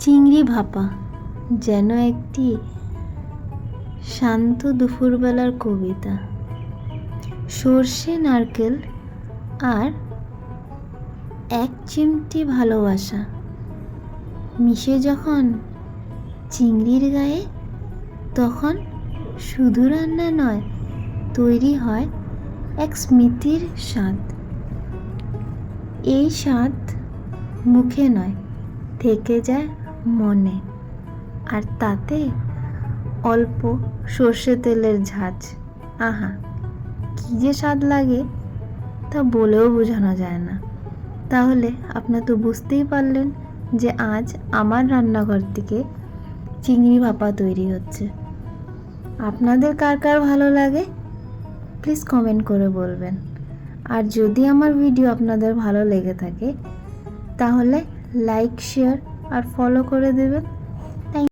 চিংড়ি ভাপা যেন একটি শান্ত দুপুরবেলার কবিতা। সর্ষে, নারকেল আর এক চিমটি ভালোবাসা মিশে যখন চিংড়ির গায়ে, তখন শুধু রান্না নয়, তৈরি হয় এক স্মৃতির স্বাদ। এই স্বাদ মুখে নয়, থেকে যায় মনে, আর তাতে অল্প সর্ষে তেলের ঝাঁঝ। আহা, কি যে স্বাদ লাগে তা বলেও বোঝানো যায় না। তাহলে আপনারা তো বুঝতেই পারলেন যে আজ আমার রান্নাঘর থেকে চিংড়ি ভাপা তৈরি হচ্ছে। আপনাদের কার কার ভালো লাগে প্লিজ কমেন্ট করে বলবেন। আর যদি আমার ভিডিও আপনাদের ভালো লেগে থাকে তাহলে লাইক, শেয়ার আর ফলো করে দেবেন।